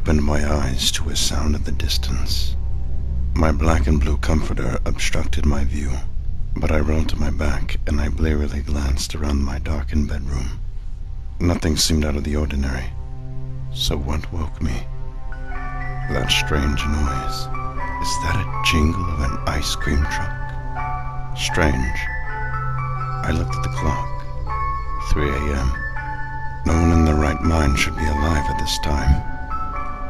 opened my eyes to a sound in the distance. My black and blue comforter obstructed my view, but I rolled to my back and I blearily glanced around my darkened bedroom. Nothing seemed out of the ordinary. So what woke me? That strange noise. Is that a jingle of an ice cream truck? Strange. I looked at the clock. 3 a.m. No one in their right mind should be alive at this time.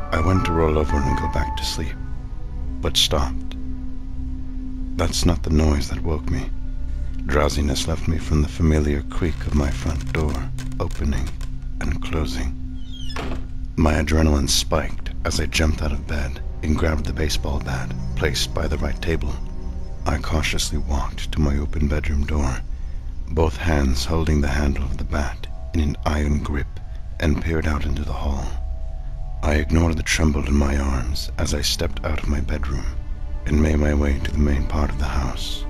I went to roll over and go back to sleep, but stopped. That's not the noise that woke me. Drowsiness left me from the familiar creak of my front door, opening and closing. My adrenaline spiked as I jumped out of bed and grabbed the baseball bat placed by the right table. I cautiously walked to my open bedroom door, both hands holding the handle of the bat in an iron grip, and peered out into the hall. I ignored the tremble in my arms as I stepped out of my bedroom and made my way to the main part of the house.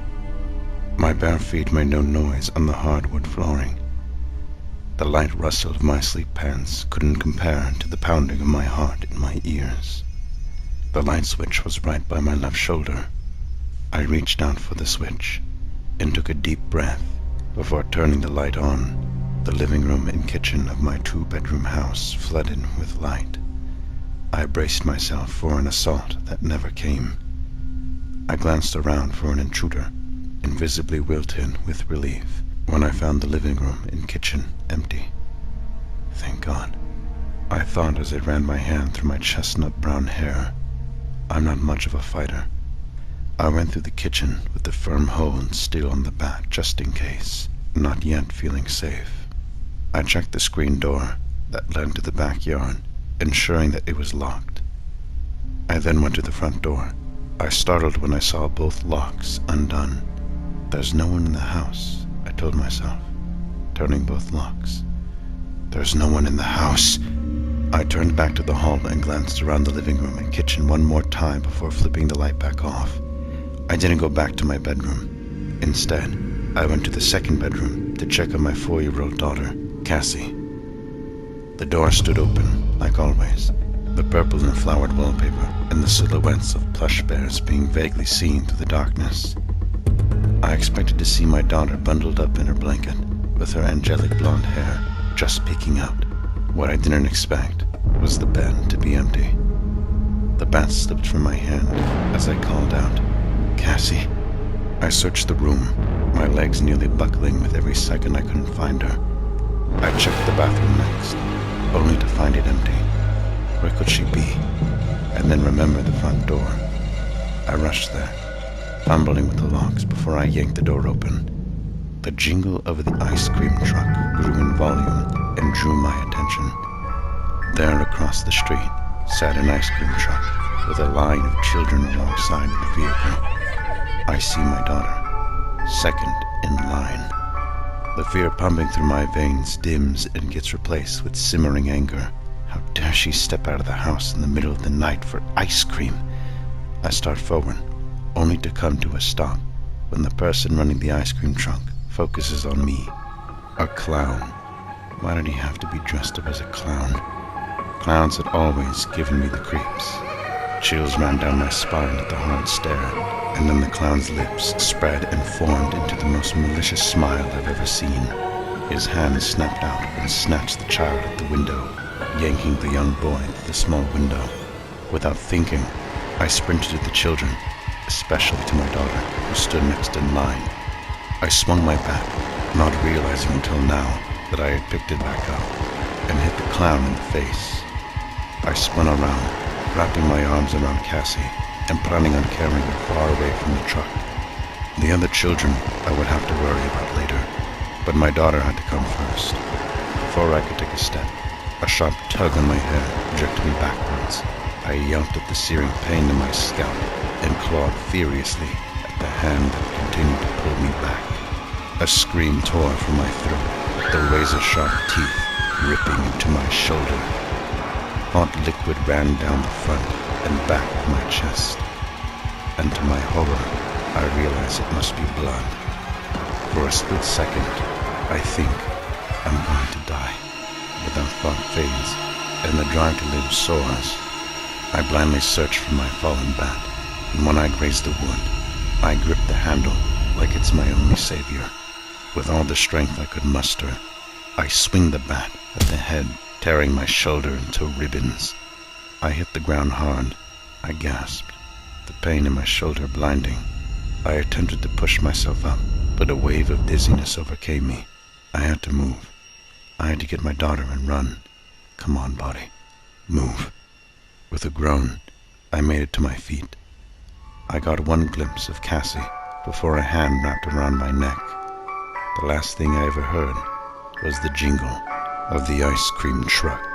My bare feet made no noise on the hardwood flooring. The light rustle of my sleep pants couldn't compare to the pounding of my heart in my ears. The light switch was right by my left shoulder. I reached out for the switch and took a deep breath before turning the light on. The living room and kitchen of my 2-bedroom house flooded with light. I braced myself for an assault that never came. I glanced around for an intruder and visibly wilted with relief when I found the living room and kitchen empty. Thank God, I thought as I ran my hand through my chestnut brown hair. I'm not much of a fighter. I went through the kitchen with the firm hold still on the bat just in case, not yet feeling safe. I checked the screen door that led to the backyard, ensuring that it was locked. I then went to the front door. I startled when I saw both locks undone. There's no one in the house, I told myself, turning both locks. There's no one in the house. I turned back to the hall and glanced around the living room and kitchen one more time before flipping the light back off. I didn't go back to my bedroom. Instead, I went to the second bedroom to check on my 4-year-old daughter, Cassie. The door stood open, like always, the purple and flowered wallpaper and the silhouettes of plush bears being vaguely seen through the darkness. I expected to see my daughter bundled up in her blanket, with her angelic blonde hair just peeking out. What I didn't expect was the bed to be empty. The bat slipped from my hand as I called out, "Cassie." I searched the room, my legs nearly buckling with every second I couldn't find her. I checked the bathroom next, only to find it empty. Where could she be? And then remembered the front door. I rushed there, fumbling with the locks before I yanked the door open. The jingle of the ice cream truck grew in volume and drew my attention. There across the street sat an ice cream truck with a line of children alongside the vehicle. I see my daughter, second in line. The fear pumping through my veins dims and gets replaced with simmering anger. How dare she step out of the house in the middle of the night for ice cream? I start forward, only to come to a stop when the person running the ice cream truck focuses on me. A clown. Why did he have to be dressed up as a clown? Clowns had always given me the creeps. Chills ran down my spine at the hard stare, and then the clown's lips spread and formed into the most malicious smile I've ever seen. His hand snapped out and snatched the child at the window, yanking the young boy to the small window. Without thinking, I sprinted to the children, especially to my daughter, who stood next in line. I swung my bat, not realizing until now that I had picked it back up, and hit the clown in the face. I spun around, wrapping my arms around Cassie and planning on carrying her far away from the truck. The other children I would have to worry about later, but my daughter had to come first. Before I could take a step, a sharp tug on my hair jerked me backwards. I yelped at the searing pain in my scalp and clawed furiously at the hand that continued to pull me back. A scream tore from my throat, the razor-sharp teeth ripping into my shoulder. Hot liquid ran down the front and back of my chest, and to my horror, I realized it must be blood. For a split second, I think I'm going to die. But that thought fades, and the drive to live soars I blindly searched for my fallen bat, and when I grazed the wood, I gripped the handle like it's my only savior. With all the strength I could muster, I swing the bat at the head, tearing my shoulder into ribbons. I hit the ground hard. I gasped, the pain in my shoulder blinding. I attempted to push myself up, but a wave of dizziness overcame me. I had to move. I had to get my daughter and run. Come on, body. Move. With a groan, I made it to my feet. I got one glimpse of Cassie before a hand wrapped around my neck. The last thing I ever heard was the jingle of the ice cream truck.